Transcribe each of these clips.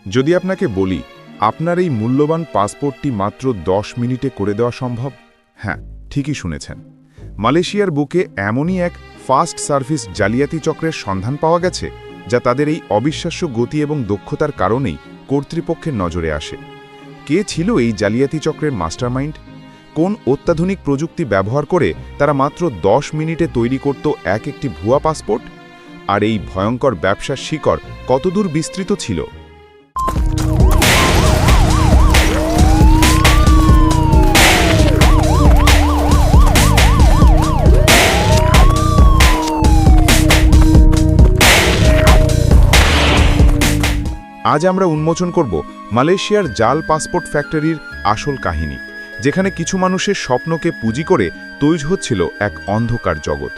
যদি আপনাকে বলি আপনার এই মূল্যবান পাসপোর্টটি মাত্র 10 মিনিটে করে দেওয়া সম্ভব, হ্যাঁ, ঠিকই শুনেছেন। মালয়েশিয়ার বুকে এমনই এক ফাস্ট সার্ভিস জালিয়াতি চক্রের সন্ধান পাওয়া গেছে, যা তাদের এই অবিশ্বাস্য গতি এবং দক্ষতার কারণেই কর্তৃপক্ষের নজরে আসে। কে ছিল এই জালিয়াতি চক্রের মাস্টারমাইন্ড? কোন অত্যাধুনিক প্রযুক্তি ব্যবহার করে তারা মাত্র 10 মিনিটে তৈরি করত একটি ভুয়া পাসপোর্ট? আর এই ভয়ঙ্কর ব্যবসার শিকড় কতদূর বিস্তৃত ছিল? আজ আমরা উন্মোচন করব মালয়েশিয়ার জাল পাসপোর্ট ফ্যাক্টরির আসল কাহিনী, যেখানে কিছু মানুষের স্বপ্নকে পুঁজি করে তৈরি হচ্ছিল এক অন্ধকার জগৎ।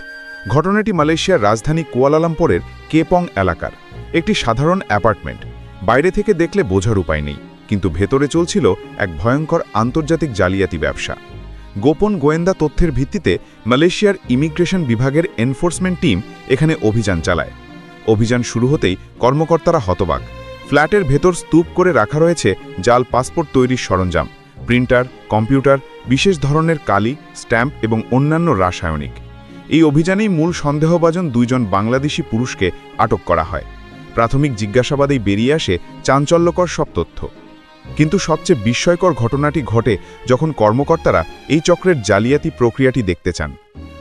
ঘটনাটি মালয়েশিয়ার রাজধানী কুয়ালালামপুরের কেপং এলাকার একটি সাধারণ অ্যাপার্টমেন্ট। বাইরে থেকে দেখলে বোঝার উপায় নেই, কিন্তু ভেতরে চলছিল এক ভয়ঙ্কর আন্তর্জাতিক জালিয়াতি ব্যবসা। গোপন গোয়েন্দা তথ্যের ভিত্তিতে মালয়েশিয়ার ইমিগ্রেশন বিভাগের এনফোর্সমেন্ট টিম এখানে অভিযান চালায়। অভিযান শুরু হতেই কর্মকর্তারা হতবাক। ফ্ল্যাটের ভেতর স্তূপ করে রাখা রয়েছে জাল পাসপোর্ট তৈরির সরঞ্জাম, প্রিন্টার, কম্পিউটার, বিশেষ ধরনের কালি, স্ট্যাম্প এবং অন্যান্য রাসায়নিক। এই অভিযানেই মূল সন্দেহভাজন 2 জন বাংলাদেশি পুরুষকে আটক করা হয়। প্রাথমিক জিজ্ঞাসাবাদেই বেরিয়ে আসে চাঞ্চল্যকর সব তথ্য। কিন্তু সবচেয়ে বিস্ময়কর ঘটনাটি ঘটে যখন কর্মকর্তারা এই চক্রের জালিয়াতি প্রক্রিয়াটি দেখতে চান।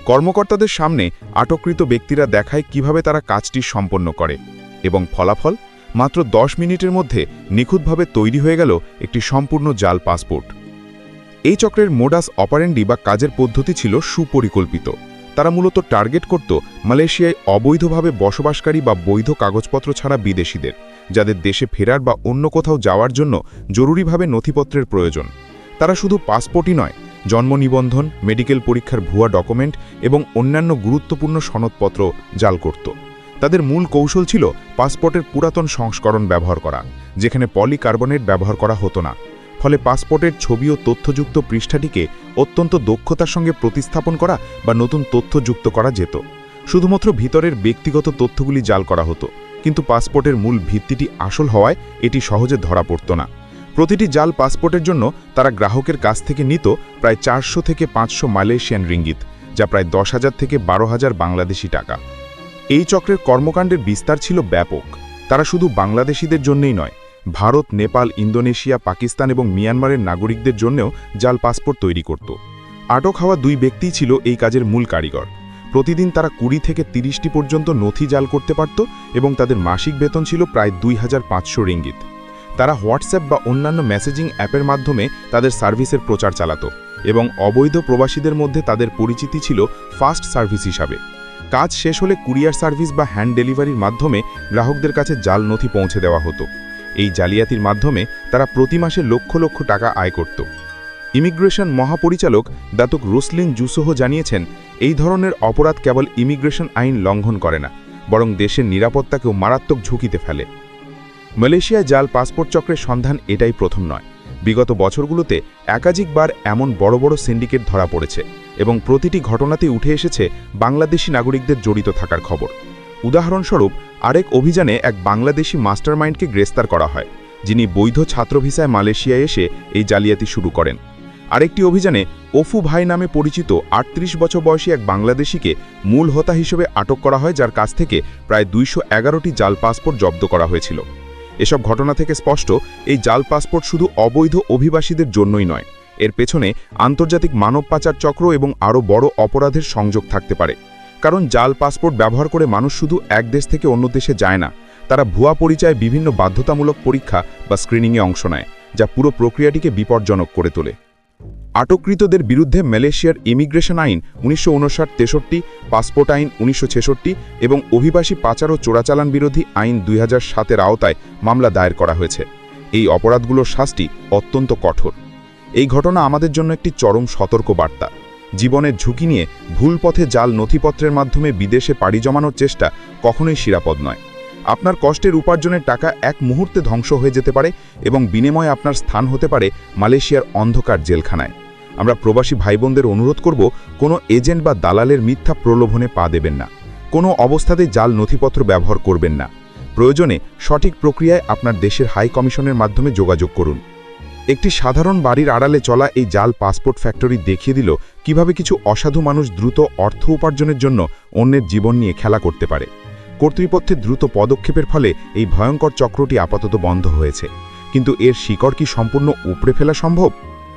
কর্মকর্তাদের সামনে আটককৃত ব্যক্তিরা দেখায় কিভাবে তারা কাজটি সম্পন্ন করে, এবং ফলাফল মাত্র 10 মিনিটের মধ্যে নিখুঁতভাবে তৈরি হয়ে গেল একটি সম্পূর্ণ জাল পাসপোর্ট। এই চক্রের মোডাস অপারেন্ডি বা কাজের পদ্ধতি ছিল সুপরিকল্পিত। তারা মূলত টার্গেট করত মালয়েশিয়ায় অবৈধভাবে বসবাসকারী বা বৈধ কাগজপত্র ছাড়া বিদেশিদের, যাদের দেশে ফেরার বা অন্য কোথাও যাওয়ার জন্য জরুরিভাবে নথিপত্রের প্রয়োজন। তারা শুধু পাসপোর্টই নয়, জন্ম নিবন্ধন, মেডিকেল পরীক্ষার ভুয়া ডকুমেন্ট এবং অন্যান্য গুরুত্বপূর্ণ সনদপত্র জাল করত। তাদের মূল কৌশল ছিল পাসপোর্টের পুরাতন সংস্করণ ব্যবহার করা, যেখানে পলিকার্বনেট ব্যবহার করা হতো না। ফলে পাসপোর্টের ছবি ও তথ্যযুক্ত পৃষ্ঠাটিকে অত্যন্ত দক্ষতার সঙ্গে প্রতিস্থাপন করা বা নতুন তথ্য যুক্ত করা যেত। শুধুমাত্র ভিতরের ব্যক্তিগত তথ্যগুলি জাল করা হতো, কিন্তু পাসপোর্টের মূল ভিত্তিটি আসল হওয়ায় এটি সহজে ধরা পড়ত না। প্রতিটি জাল পাসপোর্টের জন্য তারা গ্রাহকের কাছ থেকে নিত প্রায় 400 থেকে 500 মালয়েশিয়ান রিঙ্গিত, যা প্রায় 10,000 থেকে 12,000 বাংলাদেশি টাকা। এই চক্রের কর্মকাণ্ডের বিস্তার ছিল ব্যাপক। তারা শুধু বাংলাদেশিদের জন্যই নয়, ভারত, নেপাল, ইন্দোনেশিয়া, পাকিস্তান এবং মিয়ানমারের নাগরিকদের জন্যও জাল পাসপোর্ট তৈরি করত। আটক হওয়া 2 ব্যক্তিই ছিল এই কাজের মূল কারিগর। প্রতিদিন তারা 20 থেকে 30টি পর্যন্ত নথি জাল করতে পারত এবং তাদের মাসিক বেতন ছিল প্রায় 2,500 রিঙ্গিত। তারা হোয়াটসঅ্যাপ বা অন্যান্য মেসেজিং অ্যাপের মাধ্যমে তাদের সার্ভিসের প্রচার চালাত এবং অবৈধ প্রবাসীদের মধ্যে তাদের পরিচিতি ছিল ফাস্ট সার্ভিস হিসাবে। কাজ শেষ হলে কুরিয়ার সার্ভিস বা হ্যান্ড ডেলিভারির মাধ্যমে গ্রাহকদের কাছে জাল নথি পৌঁছে দেওয়া হতো। এই জালিয়াতির মাধ্যমে তারা প্রতি মাসে লক্ষ লক্ষ টাকা আয় করত। ইমিগ্রেশন মহাপরিচালক দাতুক রুসলিন জুসোহ জানিয়েছেন, এই ধরনের অপরাধ কেবল ইমিগ্রেশন আইন লঙ্ঘন করে না, বরং দেশের নিরাপত্তাকেও মারাত্মক ঝুঁকিতে ফেলে। মালয়েশিয়ায় জাল পাসপোর্ট চক্রের সন্ধান এটাই প্রথম নয়। বিগত বছরগুলোতে একাধিকবার এমন বড় বড় সিন্ডিকেট ধরা পড়েছে এবং প্রতিটি ঘটনাতেই উঠে এসেছে বাংলাদেশি নাগরিকদের জড়িত থাকার খবর। উদাহরণস্বরূপ, আরেক অভিযানে এক বাংলাদেশি মাস্টারমাইন্ডকে গ্রেফতার করা হয়, যিনি বৈধ ছাত্র ভিসায় মালয়েশিয়ায় এসে এই জালিয়াতি শুরু করেন। আরেকটি অভিযানে ওফু ভাই নামে পরিচিত 38 বছর বয়সী এক বাংলাদেশিকে মূল হোতা হিসেবে আটক করা হয়, যার কাছ থেকে প্রায় 211টি জাল পাসপোর্ট জব্দ করা হয়েছিল। এসব ঘটনা থেকে স্পষ্ট, এই জাল পাসপোর্ট শুধু অবৈধ অভিবাসীদের জন্যই নয়, এর পেছনে আন্তর্জাতিক মানব পাচার চক্র এবং আরও বড় অপরাধের সংযোগ থাকতে পারে। কারণ জাল পাসপোর্ট ব্যবহার করে মানুষ শুধু এক দেশ থেকে অন্য দেশে যায় না, তারা ভুয়া পরিচয়ে বিভিন্ন বাধ্যতামূলক পরীক্ষা বা স্ক্রিনিংয়ে অংশ নেয়, যা পুরো প্রক্রিয়াটিকে বিপজ্জনক করে তোলে। আটককৃতদের বিরুদ্ধে মালয়েশিয়ার ইমিগ্রেশন আইন 1959-63, পাসপোর্ট আইন 1966 এবং অভিবাসী পাচার ও চোরাচালান বিরোধী আইন 2007-এর আওতায় মামলা দায়ের করা হয়েছে। এই অপরাধগুলোর শাস্তি অত্যন্ত কঠোর। এই ঘটনা আমাদের জন্য একটি চরম সতর্ক বার্তা। জীবনের ঝুঁকি নিয়ে ভুল পথে জাল নথিপত্রের মাধ্যমে বিদেশে পাড়ি জমানোর চেষ্টা কখনোই নিরাপদ নয়। আপনার কষ্টের উপার্জনের টাকা এক মুহূর্তে ধ্বংস হয়ে যেতে পারে এবং বিনিময়ে আপনার স্থান হতে পারে মালয়েশিয়ার অন্ধকার জেলখানায়। আমরা প্রবাসী ভাইবোনদের অনুরোধ করব, কোনো এজেন্ট বা দালালের মিথ্যা প্রলোভনে পা দেবেন না। কোনো অবস্থাতেই জাল নথিপত্র ব্যবহার করবেন না। প্রয়োজনে সঠিক প্রক্রিয়ায় আপনার দেশের হাই কমিশনের মাধ্যমে যোগাযোগ করুন। একটি সাধারণ বাড়ির আড়ালে চলা এই জাল পাসপোর্ট ফ্যাক্টরি দেখিয়ে দিল কিভাবে কিছু অসাধু মানুষ দ্রুত অর্থ উপার্জনের জন্য অন্যের জীবন নিয়ে খেলা করতে পারে। কর্তৃপক্ষের দ্রুত পদক্ষেপের ফলে এই ভয়ঙ্কর চক্রটি আপাতত বন্ধ হয়েছে, কিন্তু এর শিকড় কি সম্পূর্ণ উপড়ে ফেলা সম্ভব?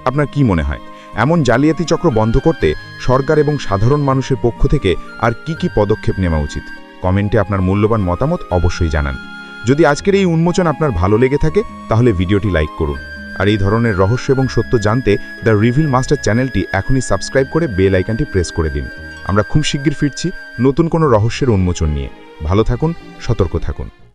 আপনার কি মনে হয়, এমন জালিয়াতি চক্র বন্ধ করতে সরকার এবং সাধারণ মানুষের পক্ষ থেকে আর কি পদক্ষেপ নেওয়া উচিত? কমেন্টে আপনার মূল্যবান মতামত অবশ্যই জানান। যদি আজকের এই উন্মোচন আপনার ভালো লেগে থাকে তাহলে ভিডিওটি লাইক করুন, আর এই ধরনের রহস্য এবং সত্য জানতে দ্য রিভিল মাস্টার চ্যানেলটি এখনই সাবস্ক্রাইব করে বেল আইকনটি প্রেস করে দিন। আমরা খুব শিগগির ফিরছি নতুন কোনো রহস্যের উন্মোচন নিয়ে। ভালো থাকুন, সতর্ক থাকুন।